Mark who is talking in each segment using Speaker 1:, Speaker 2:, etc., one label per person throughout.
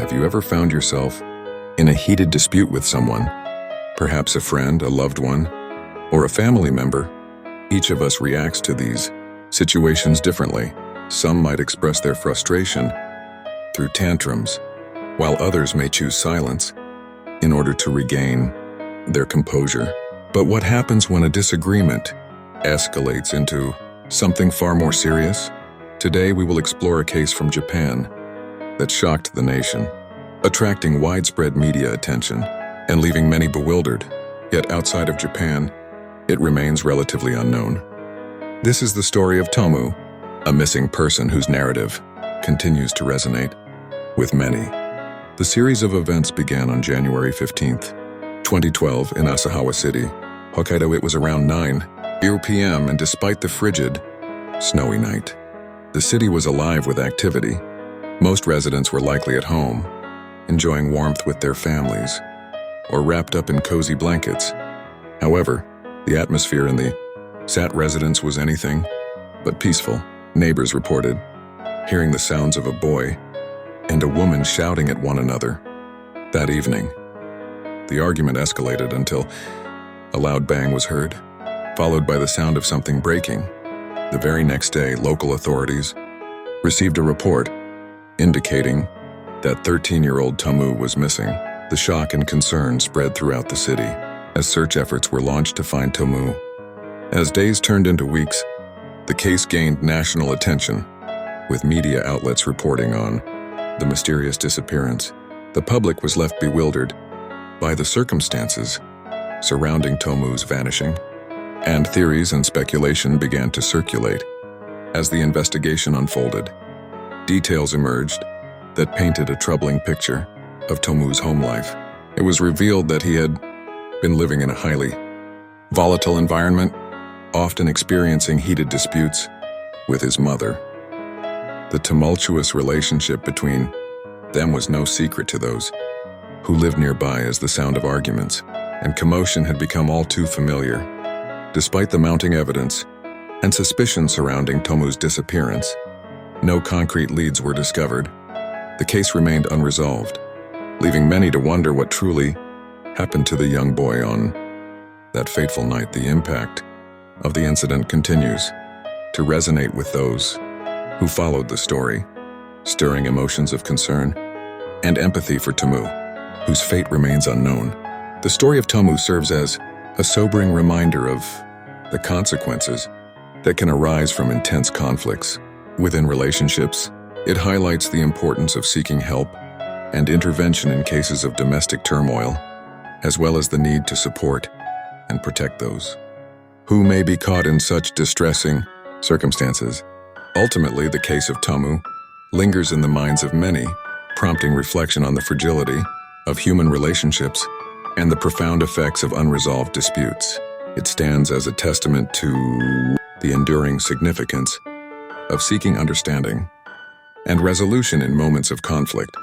Speaker 1: Have you ever found yourself in a heated dispute with someone? Perhaps a friend, a loved one, or a family member? Each of us reacts to these situations differently. Some might express their frustration through tantrums, while others may choose silence in order to regain their composure. But what happens when a disagreement escalates into something far more serious? Today we will explore a case from Japan that shocked the nation, attracting widespread media attention and leaving many bewildered. Yet outside of Japan, it remains relatively unknown. This is the story of Tomoo, a missing person whose narrative continues to resonate with many. The series of events began on January 15th, 2012 in Asahawa City, Hokkaido. It was around 9 p.m. and despite the frigid, snowy night, the city was alive with activity. Most residents were likely at home, enjoying warmth with their families, or wrapped up in cozy blankets. However, the atmosphere in the Sato residence was anything but peaceful. Neighbors reported hearing the sounds of a boy and a woman shouting at one another. That evening, the argument escalated until a loud bang was heard, followed by the sound of something breaking. The very next day, local authorities received a report indicating that 13-year-old Tomoo was missing. The shock and concern spread throughout the city as search efforts were launched to find Tomoo. As days turned into weeks, the case gained national attention, with media outlets reporting on the mysterious disappearance. The public was left bewildered by the circumstances surrounding Tomoo's vanishing, and theories and speculation began to circulate. As the investigation unfolded, details emerged that painted a troubling picture of Tomoo's home life. It was revealed that he had been living in a highly volatile environment, often experiencing heated disputes with his mother. The tumultuous relationship between them was no secret to those who lived nearby, as the sound of arguments and commotion had become all too familiar. Despite the mounting evidence and suspicion surrounding Tomoo's disappearance, no concrete leads were discovered. The case remained unresolved, leaving many to wonder what truly happened to the young boy on that fateful night. The impact of the incident continues to resonate with those who followed the story, stirring emotions of concern and empathy for Tomoo, whose fate remains unknown. The story of Tomoo serves as a sobering reminder of the consequences that can arise from intense conflicts within relationships. It highlights the importance of seeking help and intervention in cases of domestic turmoil, as well as the need to support and protect those who may be caught in such distressing circumstances. Ultimately, the case of Tomoo lingers in the minds of many, prompting reflection on the fragility of human relationships and the profound effects of unresolved disputes. It stands as a testament to the enduring significance of seeking understanding and resolution in moments of conflict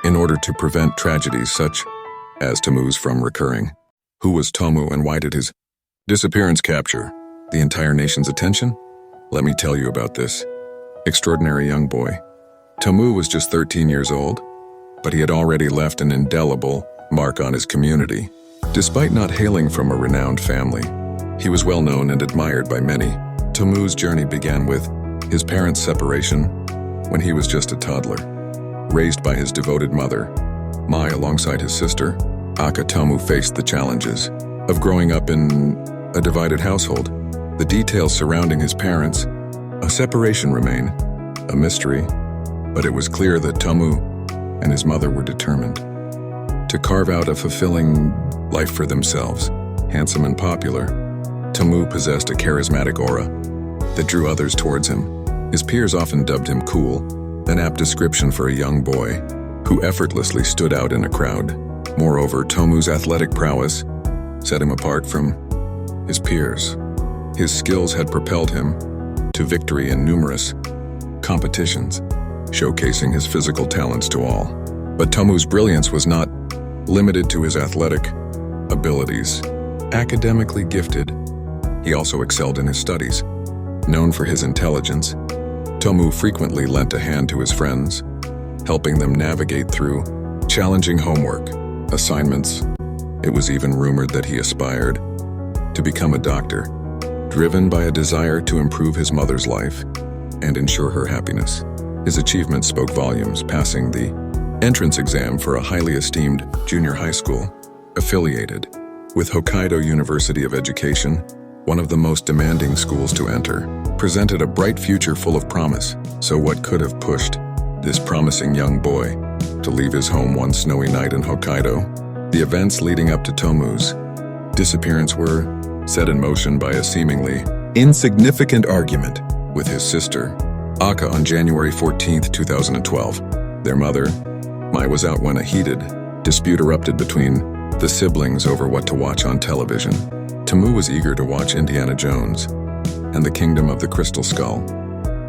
Speaker 1: in order to prevent tragedies such as Tomoo's from recurring. Who was Tomoo, and why did his disappearance capture the entire nation's attention? Let me tell you about this extraordinary young boy. Tomoo was just 13 years old, but he had already left an indelible mark on his community. Despite not hailing from a renowned family, he was well known and admired by many. Tomoo's journey began with his parents' separation when he was just a toddler. Raised by his devoted mother, Mai, alongside his sister, Aka, Tomoo faced the challenges of growing up in a divided household. The details surrounding his parents' separation remain a mystery, but it was clear that Tomoo and his mother were determined to carve out a fulfilling life for themselves. Handsome and popular, Tomoo possessed a charismatic aura that drew others towards him. His peers often dubbed him cool, an apt description for a young boy who effortlessly stood out in a crowd. Moreover, Tomoo's athletic prowess set him apart from his peers. His skills had propelled him to victory in numerous competitions, showcasing his physical talents to all. But Tomoo's brilliance was not limited to his athletic abilities. Academically gifted, he also excelled in his studies. Known for his intelligence, Tomoo frequently lent a hand to his friends, helping them navigate through challenging homework, assignments. It was even rumored that he aspired to become a doctor, driven by a desire to improve his mother's life and ensure her happiness. His achievements spoke volumes, passing the entrance exam for a highly esteemed junior high school affiliated with Hokkaido University of Education, one of the most demanding schools to enter, presented a bright future full of promise. So what could have pushed this promising young boy to leave his home one snowy night in Hokkaido? The events leading up to Tomoo's disappearance were set in motion by a seemingly insignificant argument with his sister, Aka, on January 14, 2012. Their mother, Mai, was out when a heated dispute erupted between the siblings over what to watch on television. Tomoo was eager to watch Indiana Jones and the Kingdom of the Crystal Skull,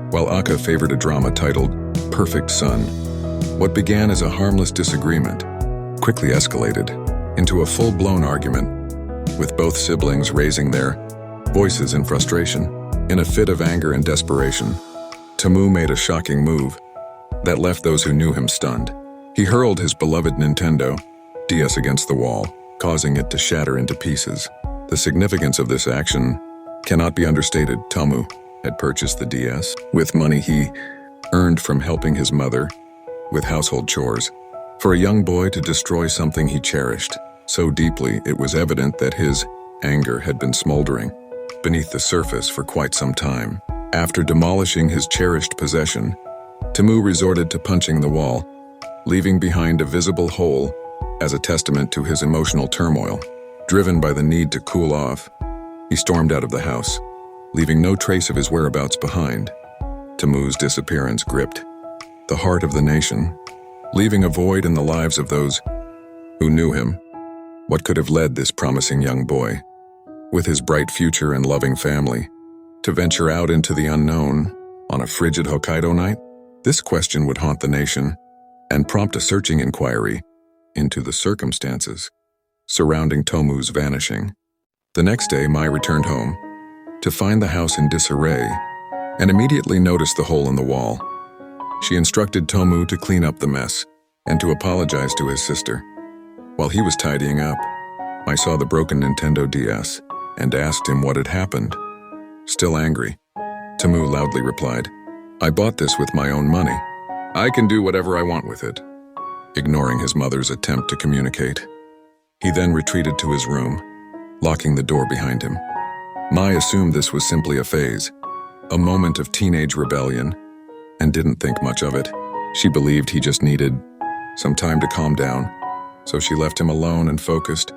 Speaker 1: while Aka favored a drama titled Perfect Son. What began as a harmless disagreement quickly escalated into a full-blown argument, with both siblings raising their voices in frustration. In a fit of anger and desperation, Tomoo made a shocking move that left those who knew him stunned. He hurled his beloved Nintendo DS against the wall, causing it to shatter into pieces. The significance of this action cannot be understated. Tomoo had purchased the DS with money he earned from helping his mother with household chores. For a young boy to destroy something he cherished so deeply, it was evident that his anger had been smoldering beneath the surface for quite some time. After demolishing his cherished possession, Tomoo resorted to punching the wall, leaving behind a visible hole as a testament to his emotional turmoil. Driven by the need to cool off, he stormed out of the house, leaving no trace of his whereabouts behind. Tomoo's disappearance gripped the heart of the nation, leaving a void in the lives of those who knew him. What could have led this promising young boy, with his bright future and loving family, to venture out into the unknown on a frigid Hokkaido night? This question would haunt the nation and prompt a searching inquiry into the circumstances surrounding Tomoo's vanishing. The next day, Mai returned home to find the house in disarray and immediately noticed the hole in the wall. She instructed Tomoo to clean up the mess and to apologize to his sister. While he was tidying up, Mai saw the broken Nintendo DS and asked him what had happened. Still angry, Tomoo loudly replied, "I bought this with my own money. I can do whatever I want with it," ignoring his mother's attempt to communicate. He then retreated to his room, locking the door behind him. Mai assumed this was simply a phase, a moment of teenage rebellion, and didn't think much of it. She believed he just needed some time to calm down, so she left him alone and focused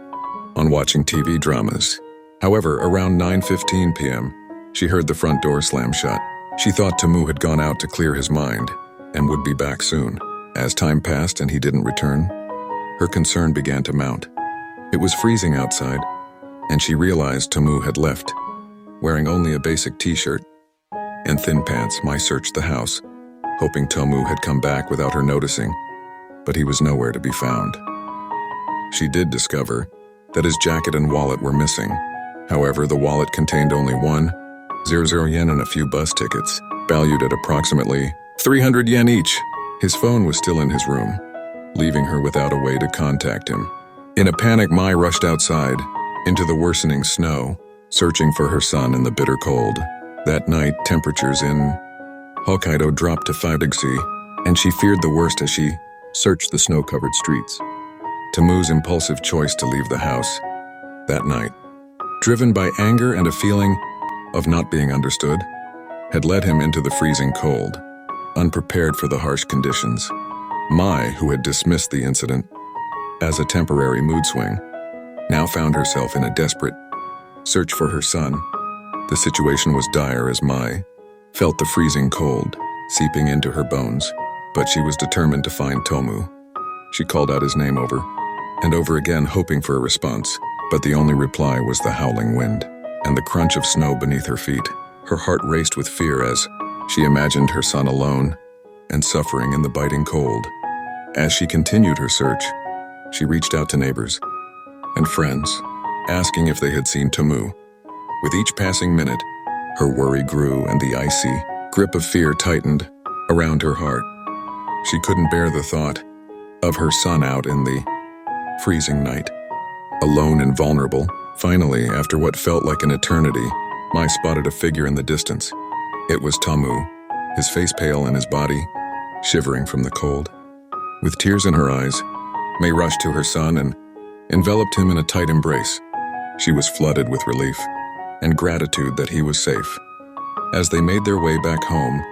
Speaker 1: on watching TV dramas. However, around 9:15 p.m., she heard the front door slam shut. She thought Tomoo had gone out to clear his mind and would be back soon. As time passed and he didn't return, her concern began to mount. It was freezing outside, and she realized Tomoo had left, wearing only a basic t-shirt and thin pants. Mai searched the house, hoping Tomoo had come back without her noticing, but he was nowhere to be found. She did discover that his jacket and wallet were missing. However, the wallet contained only 100 yen and a few bus tickets, valued at approximately 300 yen each. His phone was still in his room, leaving her without a way to contact him. In a panic, Mai rushed outside into the worsening snow, searching for her son in the bitter cold. That night, temperatures in Hokkaido dropped to 5 degrees C, and she feared the worst as she searched the snow-covered streets. Tomoo's impulsive choice to leave the house that night, driven by anger and a feeling of not being understood, had led him into the freezing cold, unprepared for the harsh conditions. Mai, who had dismissed the incident as a temporary mood swing, now found herself in a desperate search for her son. The situation was dire as Mai felt the freezing cold seeping into her bones, but she was determined to find Tomoo. She called out his name over and over again, hoping for a response, but the only reply was the howling wind and the crunch of snow beneath her feet. Her heart raced with fear as she imagined her son alone and suffering in the biting cold. As she continued her search, she reached out to neighbors and friends, asking if they had seen Tomoo. With each passing minute, her worry grew and the icy grip of fear tightened around her heart. She couldn't bear the thought of her son out in the freezing night, alone and vulnerable. Finally, after what felt like an eternity, Mai spotted a figure in the distance. It was Tomoo, his face pale and his body shivering from the cold. With tears in her eyes, Mai rushed to her son and enveloped him in a tight embrace. She was flooded with relief and gratitude that he was safe. As they made their way back home,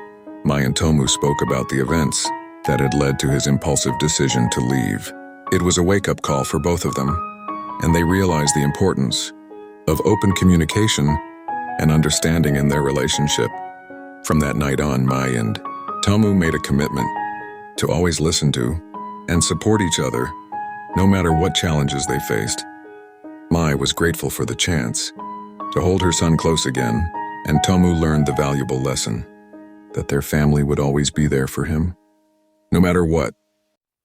Speaker 1: Mai and Tomoo spoke about the events that had led to his impulsive decision to leave. It was a wake-up call for both of them, and they realized the importance of open communication and understanding in their relationship. From that night on, Mai and Tomoo made a commitment to always listen to and support each other, no matter what challenges they faced. Mai was grateful for the chance to hold her son close again, and Tomoo learned the valuable lesson that their family would always be there for him, no matter what.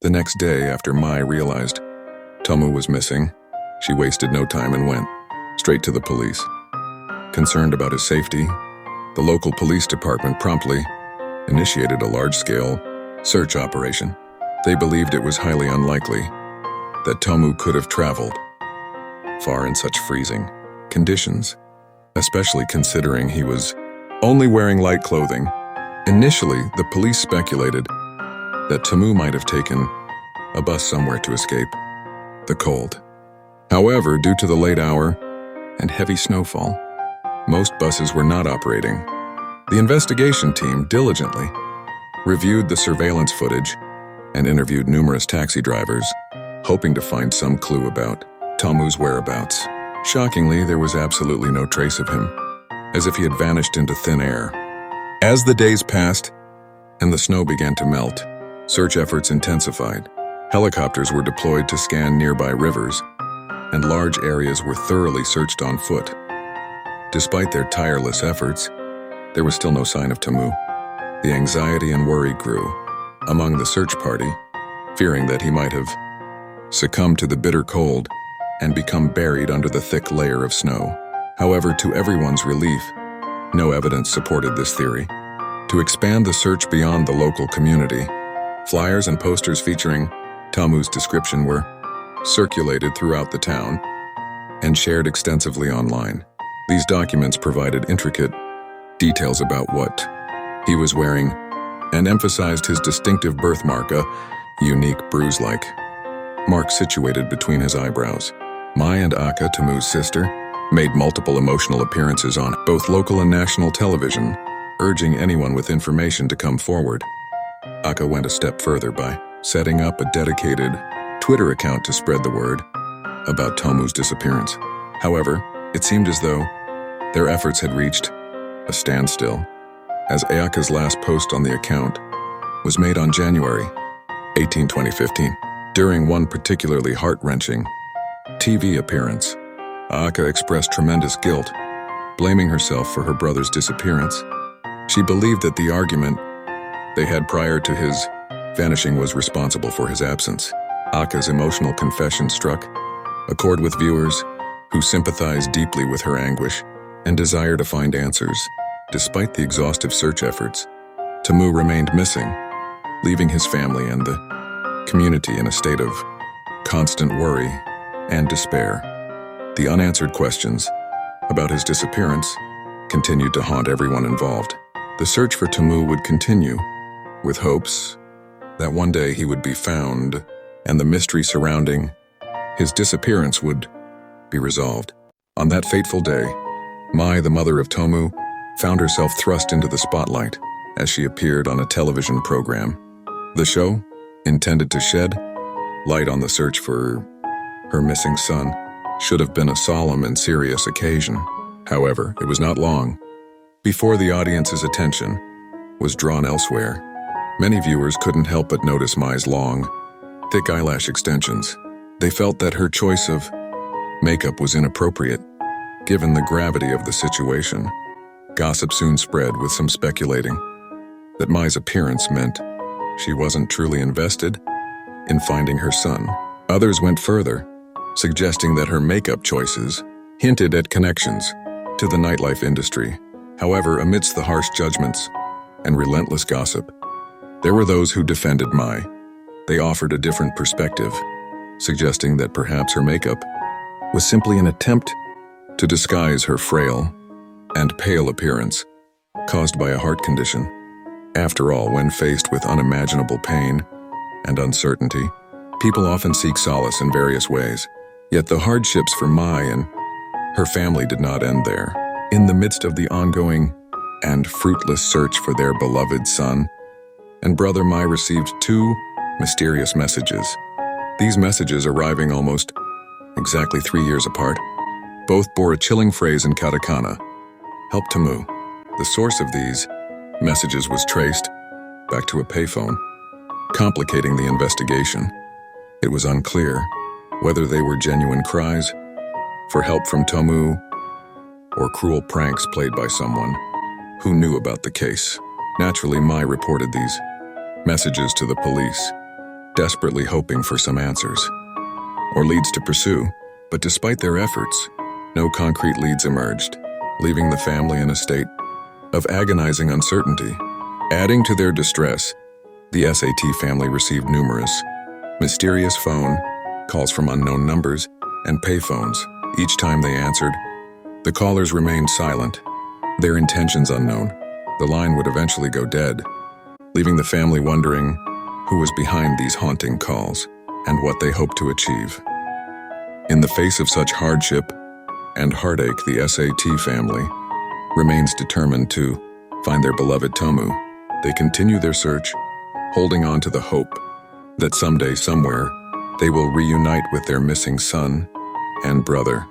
Speaker 1: The next day, after Mai realized Tomoo was missing, she wasted no time and went straight to the police. Concerned about his safety, the local police department promptly initiated a large-scale search operation. They believed it was highly unlikely that Tomoo could have traveled far in such freezing conditions, especially considering he was only wearing light clothing. Initially, the police speculated that Tomoo might have taken a bus somewhere to escape the cold. However, due to the late hour and heavy snowfall, most buses were not operating. The investigation team diligently reviewed the surveillance footage and interviewed numerous taxi drivers, hoping to find some clue about Tomoo's whereabouts. Shockingly, there was absolutely no trace of him, as if he had vanished into thin air. As the days passed and the snow began to melt, search efforts intensified. Helicopters were deployed to scan nearby rivers, and large areas were thoroughly searched on foot. Despite their tireless efforts, there was still no sign of Tomoo. The anxiety and worry grew among the search party, fearing that he might have succumbed to the bitter cold and become buried under the thick layer of snow. However, to everyone's relief, no evidence supported this theory. To expand the search beyond the local community, flyers and posters featuring Tomoo's description were circulated throughout the town and shared extensively online. These documents provided intricate details about what he was wearing and emphasized his distinctive birthmark, a unique bruise-like mark situated between his eyebrows. Mai and Aka, Tomoo's sister, made multiple emotional appearances on both local and national television, urging anyone with information to come forward. Aka went a step further by setting up a dedicated Twitter account to spread the word about Tomoo's disappearance. However, it seemed as though their efforts had reached a standstill, as Ayaka's last post on the account was made on January 18, 2015. During one particularly heart-wrenching TV appearance, Ayaka expressed tremendous guilt, blaming herself for her brother's disappearance. She believed that the argument they had prior to his vanishing was responsible for his absence. Aka's emotional confession struck a chord with viewers who sympathized deeply with her anguish and desire to find answers. Despite the exhaustive search efforts, Tomoo remained missing, leaving his family and the community in a state of constant worry and despair. The unanswered questions about his disappearance continued to haunt everyone involved. The search for Tomoo would continue, with hopes that one day he would be found and the mystery surrounding his disappearance would be resolved. On that fateful day, Mai, the mother of Tomoo, found herself thrust into the spotlight as she appeared on a television program. The show, intended to shed light on the search for her missing son, should have been a solemn and serious occasion. However, it was not long before the audience's attention was drawn elsewhere. Many viewers couldn't help but notice Mai's long, thick eyelash extensions. They felt that her choice of makeup was inappropriate, given the gravity of the situation. Gossip soon spread, with some speculating that Mai's appearance meant she wasn't truly invested in finding her son. Others went further, suggesting that her makeup choices hinted at connections to the nightlife industry. However, amidst the harsh judgments and relentless gossip, There were those who defended Mai. They offered a different perspective, suggesting that perhaps her makeup was simply an attempt to disguise her frail and pale appearance caused by a heart condition. After all, when faced with unimaginable pain and uncertainty, people often seek solace in various ways. Yet the hardships for Mai and her family did not end there. In the midst of the ongoing and fruitless search for their beloved son and brother, Mai received two mysterious messages. These messages, arriving almost exactly 3 years apart, both bore a chilling phrase in katakana: "Help Tomoo." The source of these messages was traced back to a payphone, complicating the investigation. It was unclear whether they were genuine cries for help from Tomoo or cruel pranks played by someone who knew about the case. Naturally, Mai reported these messages to the police, desperately hoping for some answers or leads to pursue. But despite their efforts, no concrete leads emerged, leaving the family in a state of agonizing uncertainty. Adding to their distress, the SAT family received numerous mysterious phone calls from unknown numbers and payphones. Each time they answered, the callers remained silent, their intentions unknown. The line would eventually go dead, leaving the family wondering who was behind these haunting calls and what they hoped to achieve. In the face of such hardship and heartache, the SAT family remains determined to find their beloved Tomoo. They continue their search, holding on to the hope that someday, somewhere, they will reunite with their missing son and brother.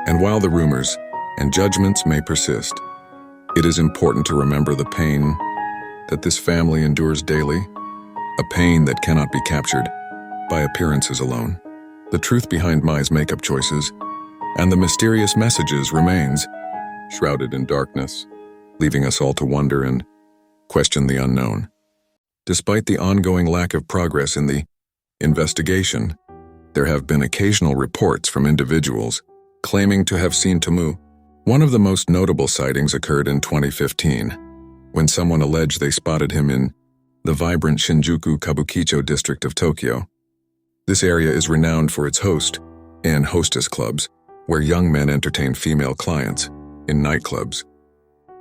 Speaker 1: And while the rumors and judgments may persist, it is important to remember the pain that this family endures daily, a pain that cannot be captured by appearances alone. The truth behind Mai's makeup choices and the mysterious messages remains shrouded in darkness, leaving us all to wonder and question the unknown. Despite the ongoing lack of progress in the investigation, there have been occasional reports from individuals claiming to have seen Tomoo. One of the most notable sightings occurred in 2015, when someone alleged they spotted him in the vibrant Shinjuku Kabukicho district of Tokyo. This area is renowned for its host and hostess clubs, where young men entertain female clients in nightclubs.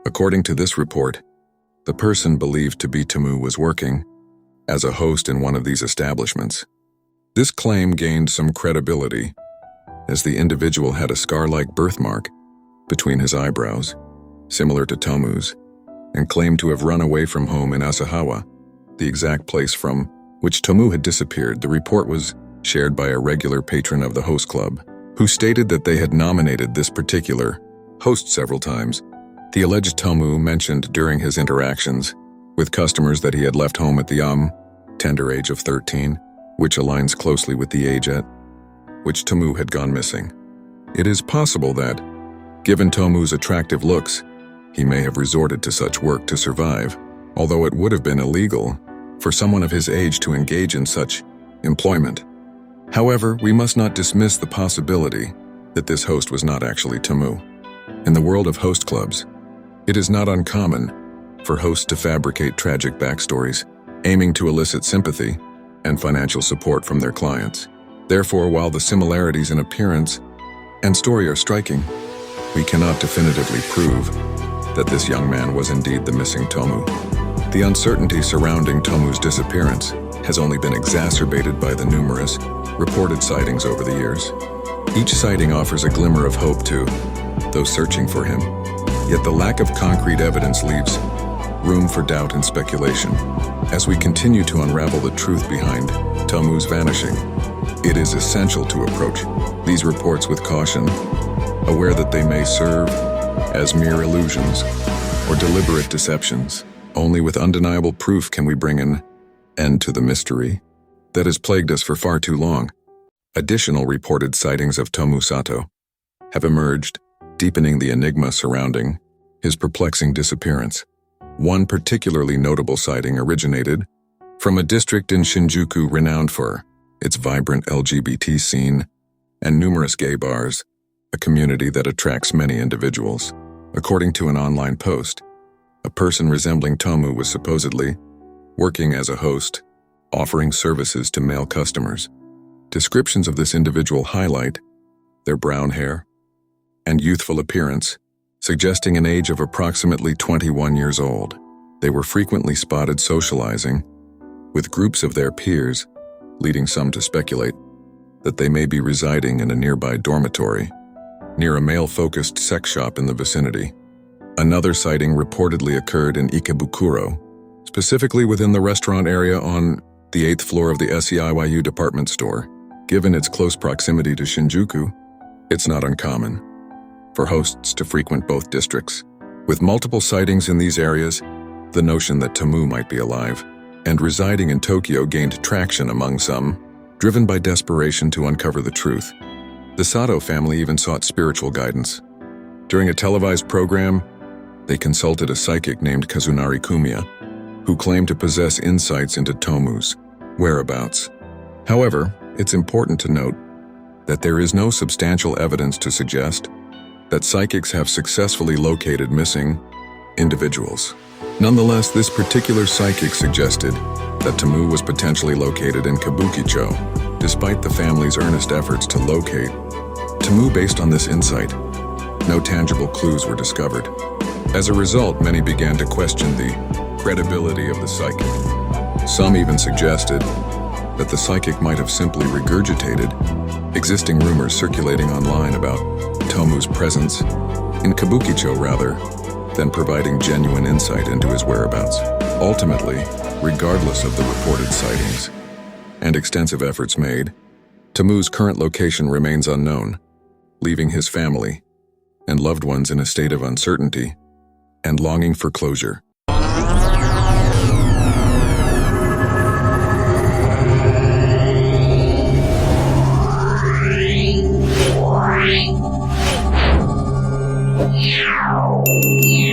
Speaker 1: According to this report, the person believed to be Tomoo was working as a host in one of these establishments. This claim gained some credibility, as the individual had a scar-like birthmark between his eyebrows, similar to Tomoo's, and claimed to have run away from home in Asahawa, the exact place from which Tomoo had disappeared. The report was shared by a regular patron of the host club, who stated that they had nominated this particular host several times. The alleged Tomoo mentioned during his interactions with customers that he had left home at the tender age of 13, which aligns closely with the age at which Tomoo had gone missing. It is possible that, given Tomoo's attractive looks, he may have resorted to such work to survive, although it would have been illegal for someone of his age to engage in such employment. However, we must not dismiss the possibility that this host was not actually Tomoo. In the world of host clubs, it is not uncommon for hosts to fabricate tragic backstories, aiming to elicit sympathy and financial support from their clients. Therefore, while the similarities in appearance and story are striking, we cannot definitively prove that this young man was indeed the missing Tomoo. The uncertainty surrounding Tomoo's disappearance has only been exacerbated by the numerous reported sightings over the years. Each sighting offers a glimmer of hope to those searching for him, yet the lack of concrete evidence leaves room for doubt and speculation. As we continue to unravel the truth behind Tomoo's vanishing, it is essential to approach these reports with caution, aware that they may serve as mere illusions or deliberate deceptions. Only with undeniable proof can we bring an end to the mystery that has plagued us for far too long. Additional reported sightings of Tomoo Sato have emerged, deepening the enigma surrounding his perplexing disappearance. One particularly notable sighting originated from a district in Shinjuku renowned for its vibrant LGBT scene and numerous gay bars, a community that attracts many individuals. According to an online post, a person resembling Tomoo was supposedly working as a host, offering services to male customers. Descriptions of this individual highlight their brown hair and youthful appearance, suggesting an age of approximately 21 years old. They were frequently spotted socializing with groups of their peers, leading some to speculate that they may be residing in a nearby dormitory, near a male-focused sex shop in the vicinity. Another sighting reportedly occurred in Ikebukuro, specifically within the restaurant area on the 8th floor of the SEIYU department store. Given its close proximity to Shinjuku, it's not uncommon for hosts to frequent both districts. With multiple sightings in these areas, the notion that Tomoo might be alive and residing in Tokyo gained traction among some, driven by desperation to uncover the truth. The Sato family even sought spiritual guidance. During a televised program, they consulted a psychic named Kazunari Kumiya, who claimed to possess insights into Tomoo's whereabouts. However, it's important to note that there is no substantial evidence to suggest that psychics have successfully located missing individuals. Nonetheless, this particular psychic suggested that Tomoo was potentially located in Kabukicho, despite the family's earnest efforts to locate Tomoo. Based on this insight, no tangible clues were discovered. As a result, many began to question the credibility of the psychic. Some even suggested that the psychic might have simply regurgitated existing rumors circulating online about Tomoo's presence in Kabukicho rather than providing genuine insight into his whereabouts. Ultimately, regardless of the reported sightings and extensive efforts made, Tomoo's current location remains unknown, leaving his family and loved ones in a state of uncertainty and longing for closure.
Speaker 2: Yeah.